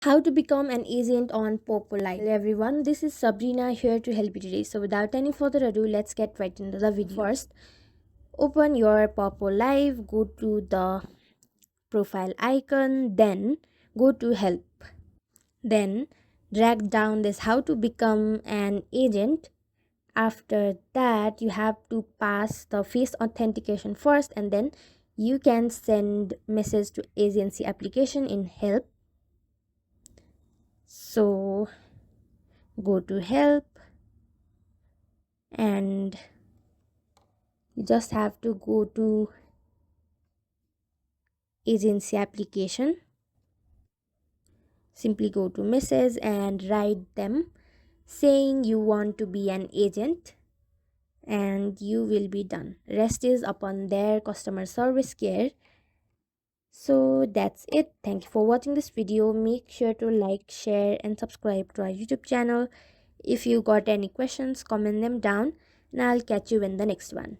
How to become an agent on Poppo Live. Hello everyone, this is Sabrina here to help you today. So without any further ado, let's get right into the video. First, open your Poppo Live, go to the profile icon, then go to help. Then drag down this how to become an agent. After that, you have to pass the face authentication first, and then you can send message to agency application in help. So go to help and you just have to go to agency application. Simply go to message and write them saying you want to be an agent, and you will be done. Rest is upon their customer service care. So that's it. Thank you for watching this video. Make sure to like, share and subscribe to our YouTube channel. If you got any questions, comment them down and I'll catch you in the next one.